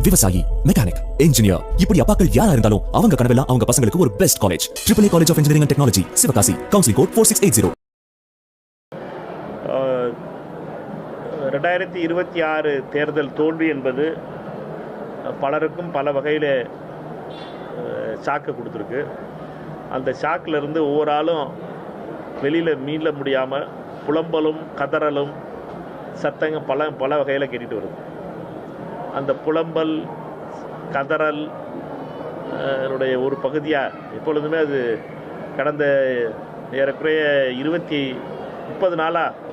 விவசாயி, mechanic, engineer, இப்படி அப்பாக்கள் யாரா இருந்தாலும் அவங்க கனவெல்லாம் அவங்க பசங்களுக்கு ஒரு best college. AAA college of engineering and technology, Sivakasi. Counselling code 4680. 2026 தேர்தல் தோல்வி என்பது பலருக்கும் பல வகையில் ஷாக்கு கொடுத்துருக்கு. அந்த ஷாக்கில் இருந்து ஒவ்வொரு ஆளும் வெளியில் மீள முடியாமல் புலம்பலும் கதறலும் சத்தங்க பல வகையில் கேட்டுட்டு வருது. அந்த புலம்பல் கதறல் ஒரு பகுதியாக எப்பொழுதுமே அது கடந்த ஏறக்குறைய 30 நாளாக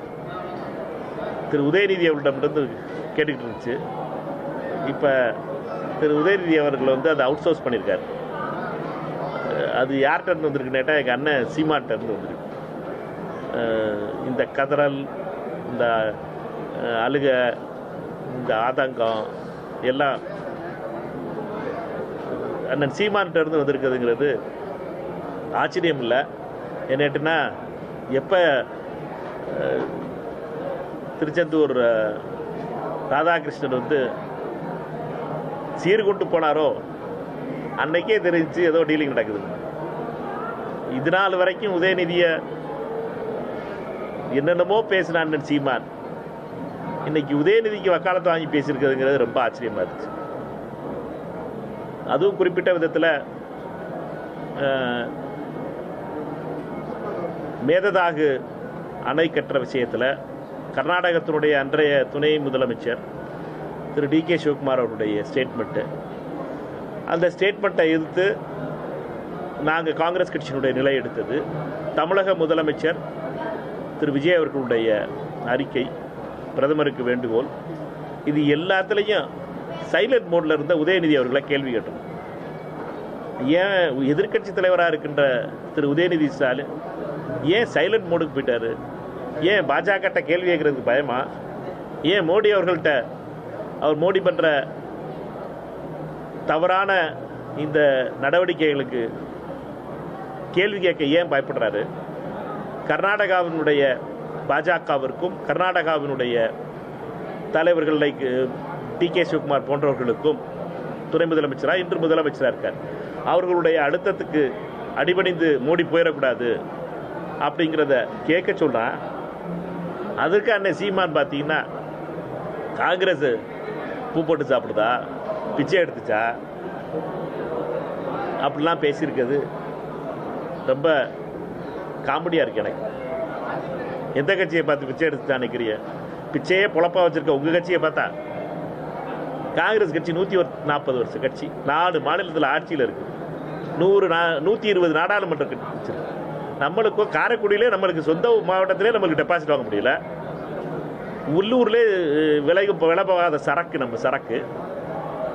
திரு உதயநிதி அவர்களிடமிருந்து கேட்டுக்கிட்டு இருந்துச்சு. இப்போ திரு உதயநிதி அவர்கள் அதை அவுட் சோர்ஸ் பண்ணியிருக்கார். அது யார்கிட்ட இருந்து வந்திருக்கு கேட்டால் எங்கள் அண்ணன் சீமான்கிட்ட இருந்து வந்திருக்கு. இந்த கதறல், இந்த அழுக, இந்த ஆதங்கம் எல்லாம் அண்ணன் சீமான்கிட்ட இருந்து வந்திருக்குதுங்கிறது ஆச்சரியம் இல்லை. என்னட்டுன்னா, எப்போ திருச்செந்தூர் ராதாகிருஷ்ணன் சீர்கொண்டு போனாரோ அன்னைக்கே தெரிஞ்சு ஏதோ டீலிங் நடக்குது. இது நாள் வரைக்கும் உதயநிதியை என்னென்னமோ பேசின அண்ணன் சீமான் இன்னைக்கு உதயநிதிக்கு வக்காலத்தை வாங்கி பேசியிருக்கிறதுங்கிறது ரொம்ப ஆச்சரியமா இருந்துச்சு. அதுவும் குறிப்பிட்ட விதத்தில் மேததாகு அணை கட்டுற விஷயத்தில் கர்நாடகத்தினுடைய அன்றைய துணை முதலமைச்சர் திரு DK சிவகுமார் அவருடைய ஸ்டேட்மெண்ட்டு, அந்த ஸ்டேட்மெண்ட்டை எதிர்த்து நாங்கள் காங்கிரஸ் கட்சியினுடைய நிலை எடுத்தது, தமிழக முதலமைச்சர் திரு விஜய் அவர்களுடைய அறிக்கை, பிரதமருக்கு வேண்டுகோள், இது எல்லாத்துலேயும் சைலண்ட் மோடில் இருந்த உதயநிதி அவர்களை கேள்வி கேட்டோம். ஏன் எதிர்கட்சி தலைவராக இருக்கின்ற திரு உதயநிதி ஸ்டாலின் ஏன் சைலண்ட் மோடுக்கு போயிட்டாரு? ஏன் பாஜக கேள்வி கேட்கறதுக்கு பயமா? ஏன் மோடி அவர்கள்ட்ட அவர் மோடி பண்ணுற தவறான இந்த நடவடிக்கைகளுக்கு கேள்வி கேட்க ஏன் பயப்படுறாரு? கர்நாடகாவினுடைய பாஜகவிற்கும் கர்நாடகாவினுடைய தலைவர்கள் லைக் DK சிவகுமார் போன்றவர்களுக்கும் துணை முதலமைச்சராக இன்று முதலமைச்சராக இருக்கார். அவர்களுடைய அழுத்தத்துக்கு அடிபணிந்து மோடி போயிடக்கூடாது அப்படிங்கிறத கேட்க சொல்கிறான். அதுக்கு அண்ணன் சீமான் பார்த்தீங்கன்னா, காங்கிரஸ் பூ போட்டு சாப்பிடுதா, பிச்சை எடுத்துச்சா, அப்படிலாம் பேசியிருக்கிறது ரொம்ப காமெடியாக இருக்கு எனக்கு. எந்த கட்சியை பார்த்து பிச்சை எடுத்துச்சா நினைக்கிறிய? பிச்சையே பொழப்பா வச்சிருக்க உங்கள் கட்சியை பார்த்தா. காங்கிரஸ் கட்சி 140 வருஷ கட்சி, 4 மாநிலத்தில் ஆட்சியில் இருக்குது, 120 நாடாளுமன்ற கட்சி வச்சிருக்கு. நம்மளுக்கும் காரைக்குடியிலே நம்மளுக்கு சொந்த மாவட்டத்திலே நம்மளுக்கு டெபாசிட் வாங்க முடியல. உள்ளூர்லேயே விலை போகாத சரக்கு நம்ம சரக்கு.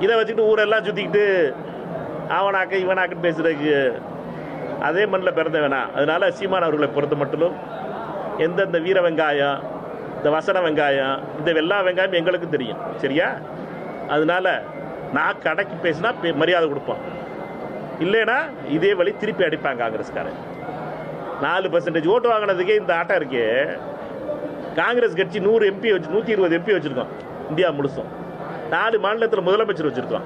இதை வச்சுக்கிட்டு ஊரெல்லாம் சுற்றிக்கிட்டு அவனாக்க இவனாக்குன்னு பேசுறதுக்கு அதே மண்ணில் பிறந்த வேணாம். அதனால சீமான் அவர்களை பொறுத்த மட்டும் எந்தெந்த வீர வெங்காயம், இந்த வசன வெங்காயம், இந்த வெள்ளா வெங்காயம் எங்களுக்கும் தெரியும், சரியா? அதனால நான் கடைக்கு பேசினா மரியாதை கொடுப்போம், இல்லைன்னா இதே வழி திருப்பி அடிப்பாங்க காங்கிரஸ்காரன். 4% ஓட்டு வாங்கினதுக்கே இந்த ஆட்டம் இருக்கே. காங்கிரஸ் கட்சி 100 MP 120 MP வச்சுருக்கோம் இந்தியா முழுசும். 4 மாநிலத்தில் முதலமைச்சர் வச்சுருக்கோம்.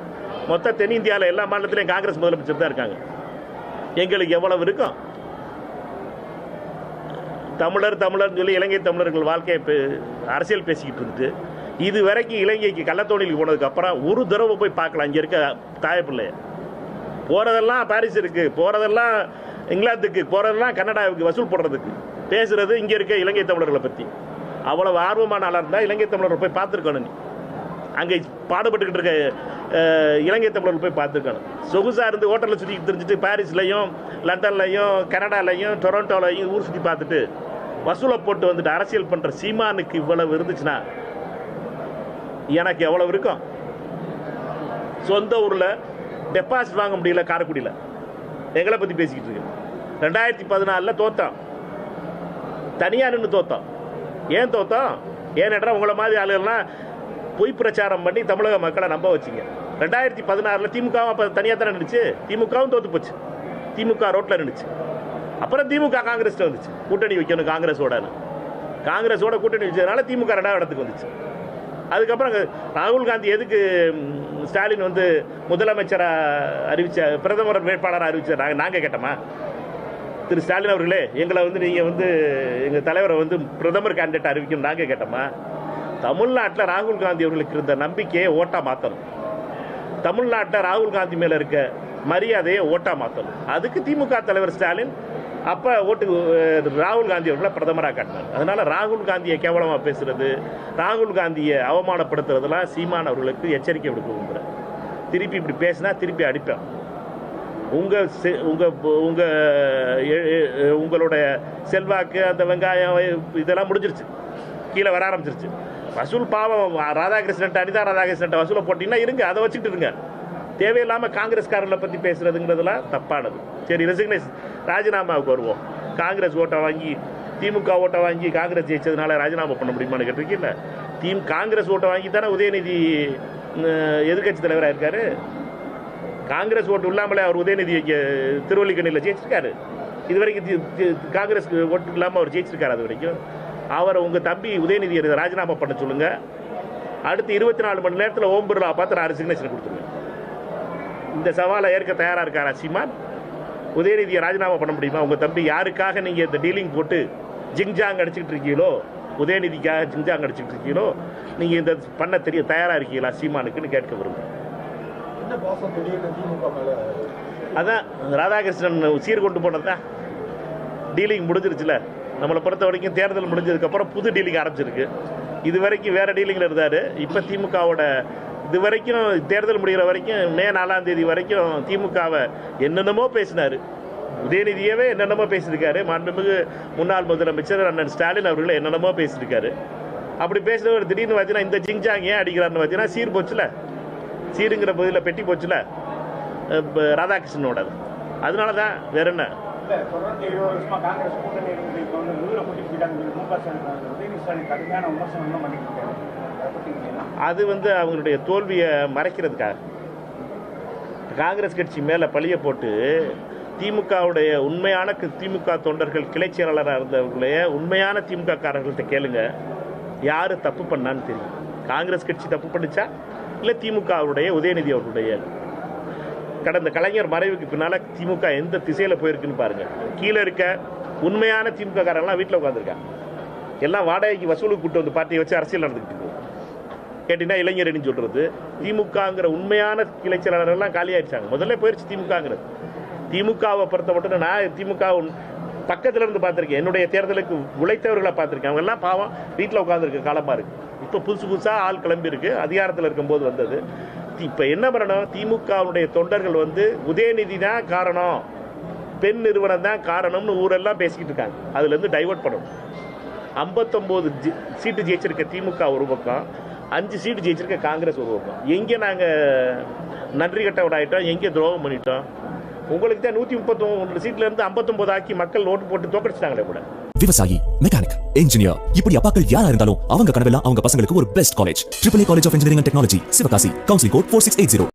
மொத்தம் தென்னிந்தியாவில் எல்லா மாநிலத்திலையும் காங்கிரஸ் முதலமைச்சர் தான் இருக்காங்க. எங்களுக்கு எவ்வளவு இருக்கும்? தமிழர்னு சொல்லி இலங்கை தமிழர்கள் வாழ்க்கையை அரசியல் பேசிக்கிட்டு இருந்துட்டு, இது வரைக்கும் இலங்கைக்கு கள்ளத்தோணிக்கு போனதுக்கு அப்புறம் ஒரு தடவை போய் பார்க்கலாம் இங்கே இருக்க தாயப்பிள்ளைய. போகிறதெல்லாம் பாரிஸ் இருக்குது, போகிறதெல்லாம் இங்கிலாந்துக்கு, போகிறதெல்லாம் கனடாவுக்கு வசூல் போடுறதுக்கு, பேசுறது இங்கே இருக்க இலங்கை தமிழர்களை பற்றி. அவ்வளவு ஆர்வமான ஆளாக இருந்தால் இலங்கை தமிழர்கள் போய் பார்த்துருக்கணும். நீ அங்கே பாடுபட்டுக்கிட்டு இருக்க இலங்கை தமிழர்கள் போய் பார்த்துருக்கணும். சொகுசாக இருந்து ஹோட்டலில் சுற்றிக்கிட்டு தெரிஞ்சுட்டு பாரிஸ்லையும் லண்டன்லையும் கனடாலையும் டொரண்டோலையும் ஊர் சுற்றி பார்த்துட்டு வசூலை போட்டு வந்துட்டு அரசியல் பண்ணுற சீமானுக்கு இவ்வளவு இருந்துச்சுன்னா எனக்கு எவ்வளவு இருக்கும்? சொந்த ஊரில் டெபாசிட் வாங்க முடியல காரைக்குடியில். எங்களை பற்றி பேசிக்கிட்டு இருக்கு. 2014 தோத்தோம், தனியாக நின்று தோத்தோம். ஏன் தோத்தோம்? ஏன்னா உங்களை மாதிரி ஆளுகள்லாம் பொய் பிரச்சாரம் பண்ணி தமிழக மக்களை நம்ப வச்சிங்க. 2016 திமுகவும் அப்போ தனியாக தானே நின்றுச்சு. திமுகவும் தோற்று போச்சு. திமுக ரோட்டில் நின்றுச்சு. அப்புறம் திமுக காங்கிரஸ்ட்டு வந்துச்சு, கூட்டணி வைக்கணும் காங்கிரஸோட கூட்டணி வச்சதுனால திமுக 2வது இடத்துக்கு வந்துச்சு. அதுக்கப்புறம் ராகுல் காந்தி எதுக்கு ஸ்டாலின் வந்து முதலமைச்சராக பிரதமர் வேட்பாளராக அறிவிச்சார் நாங்கள் கேட்டோமா? திரு ஸ்டாலின் அவர்களே, எங்களை வந்து நீங்கள் வந்து எங்கள் தலைவரை வந்து பிரதமர் கேண்டிடேட் அறிவிக்கணும் நாங்கள் கேட்டோமா? தமிழ்நாட்டில் ராகுல் காந்தி அவர்களுக்கு இருந்த நம்பிக்கையை ஓட்டா மாற்றணும். தமிழ்நாட்டில் ராகுல் காந்தி மேலே இருக்க மரியாதையை ஓட்டா மாற்றணும். அதுக்கு திமுக தலைவர் ஸ்டாலின் அப்போ ராகுல் காந்தி அவர்களை பிரதமராக காட்டினார். அதனால் ராகுல் காந்தியை கேவலமாக பேசுறது, ராகுல் காந்தியை அவமானப்படுத்துறதுலாம் சீமான் அவர்களுக்கு எச்சரிக்கை விடுக்க விரும்புகிறேன். திருப்பி இப்படி பேசினா திருப்பி அடிப்பேன். உங்களுடைய செல்வாக்கு அந்த வெங்காயம் இதெல்லாம் முடிஞ்சிருச்சு, கீழே வர ஆரம்பிச்சிருச்சு. வசூல் பாவம் ராதாகிருஷ்ணன், அனிதா ராதாகிருஷ்ணன் வசூலை போட்டிங்கன்னா இருங்க, அதை வச்சுக்கிட்டு இருங்க. தேவையில்லாமல் காங்கிரஸ்காரர்களை பற்றி பேசுறதுங்கிறதுலாம் தப்பானது. சரி, ரெசிக்னேஷன் ராஜினாமாவுக்கு வருவோம். காங்கிரஸ் ஓட்டை வாங்கி திமுக ஓட்டை வாங்கி காங்கிரஸ் ஜெயிச்சதுனால ராஜினாமா பண்ண முடியுமான்னு கேட்டிருக்கீங்கள? காங்கிரஸ் ஓட்டை வாங்கி தானே உதயநிதி எதிர்கட்சி தலைவராக இருக்காரு. காங்கிரஸ் ஓட்டு இல்லாமலே அவர் உதயநிதி திருவல்லிக்கண்ணியில் ஜெயிச்சிருக்காரு. இது வரைக்கும் காங்கிரஸ் ஓட்டு இல்லாமல் அவர் ஜெயிச்சிருக்காரு. அது வரைக்கும் அவரை உங்கள் தம்பி உதயநிதியை ராஜினாமா பண்ண சொல்லுங்கள். அடுத்து 24 மணி நேரத்தில் ஓம் பிர்லா பார்த்து நான் ரெசிக்னேஷன் கொடுத்துருவேன். இந்த சவாலை ஏற்க தயாராக இருக்காரா சீமான்? உதயநிதியை ராஜினாமா பண்ண முடியுமா? உங்கள் தம்பி யாருக்காக நீங்கள் இந்த டீலிங் போட்டு ஜிங்ஜாங் அடிச்சுக்கிட்டு இருக்கீங்களோ, உதயநிதிக்காக ஜிங்ஜாங் அடிச்சுக்கிட்டு இருக்கீங்களோ, நீங்கள் இந்த பண்ண தயாராக இருக்கீங்களா சீமானுக்குன்னு கேட்க விரும்புகிறேன். அதான் ராதாகிருஷ்ணன் சீர்கொண்டு போனதுதான் டீலிங் முடிஞ்சிருச்சுல. நம்மளை பொறுத்த வரைக்கும் தேர்தல் முடிஞ்சதுக்கப்புறம் புது டீலிங் ஆரம்பிச்சிருக்கு. இது வரைக்கும் வேறு டீலிங்கில் இருந்தார். இப்போ திமுகவோட இது வரைக்கும் தேர்தல் முடிகிற வரைக்கும் மே 4ஆம் தேதி வரைக்கும் திமுகவை என்னென்னமோ பேசினார். உதயநிதியவே என்னென்னமோ பேசியிருக்காரு. மாண்புமிகு முன்னாள் முதலமைச்சர் அண்ணன் ஸ்டாலின் அவர்களை என்னென்னமோ பேசியிருக்காரு. அப்படி பேசுகிறவர் திடீர்னு பார்த்தீங்கன்னா இந்த ஜிங்ஜாங் ஏன் அடிக்கிறாருன்னு பார்த்தீங்கன்னா சீர் போச்சுல, சீருங்கிற பகுதியில் பெட்டி போச்சுல ராதாகிருஷ்ணனோட. அதனால தான் வேற என்ன. அது வந்து அவங்களுடைய தோல்வியை மறைக்கிறதுக்காக காங்கிரஸ் கட்சி மேலே பழிய போட்டு திமுகவுடைய உண்மையான திமுக தொண்டர்கள் கிளை செயலாளராக இருந்தவர்களே உண்மையான திமுக காரர்கள்ட்ட கேளுங்க, யார் தப்பு பண்ணான்னு தெரியும். காங்கிரஸ் கட்சி தப்பு பண்ணிச்சா இல்லை திமுகவுடைய உதயநிதி அவர்களுடைய கடந்த கலைஞர் மறைவுக்கு பின்னால் திமுக எந்த திசையில் போயிருக்குன்னு பாருங்கள். கீழே இருக்க உண்மையான திமுக காரங்களாம் வீட்டில் உட்காந்துருக்காங்க. எல்லாம் வாடகைக்கு வசூலுக்கு கூட்டு வந்து பார்ட்டியை வச்சு அரசியல் நடந்துக்கிட்டு இருக்கு. கேட்டிங்கன்னா இளைஞர்னு சொல்கிறது. திமுகங்கிற உண்மையான கிளை செயலாளர்கள்லாம் காலியாகிடுச்சாங்க. முதல்ல போயிடுச்சு திமுகங்கிறது. திமுகவை பொறுத்த மட்டும் நான் திமுக பக்கத்தில் இருந்து பார்த்துருக்கேன். என்னுடைய தேர்தலுக்கு உழைத்தவர்களை பார்த்துருக்கேன். அவங்க எல்லாம் பாவம் வீட்டில் உட்காந்துருக்க காலமாக இருக்குது. இப்போ புதுசாக ஆள் கிளம்பி இருக்கு. அதிகாரத்தில் இருக்கும்போது வந்தது. இப்போ என்ன பண்ணணும்? திமுகவுடைய தொண்டர்கள் வந்து உதயநிதி தான் காரணம், பெண் நிறுவனம் தான் காரணம்னு ஊரெல்லாம் பேசிக்கிட்டு இருக்காங்க. அதுலேருந்து டைவர்ட் பண்ணணும். 59 சீட்டு ஜெயிச்சிருக்க திமுக ஒரு பக்கம், 5 சீட்டு ஜெயிச்சிருக்க காங்கிரஸ் ஒரு பக்கம். எங்கே நாங்கள் நன்றி கட்டவிட ஆகிட்டோம், எங்கே துரோகம் பண்ணிட்டோம்? உங்களுக்கு தான் 139 சீட்லேருந்து 59 ஆக்கி மக்கள் ஓட்டு போட்டு தோக்கடிச்சிட்டாங்களே கூட. விவசாயி, மெக்கானிக், இன்ஜினியர், இப்படி அப்பாக்கள் யாரா இருந்தாலும் அவங்க கனவெல்லாம் அவங்க பசங்களுக்கு ஒரு best college. AAA college of engineering and technology, Sivakasi. Counselling code 4680.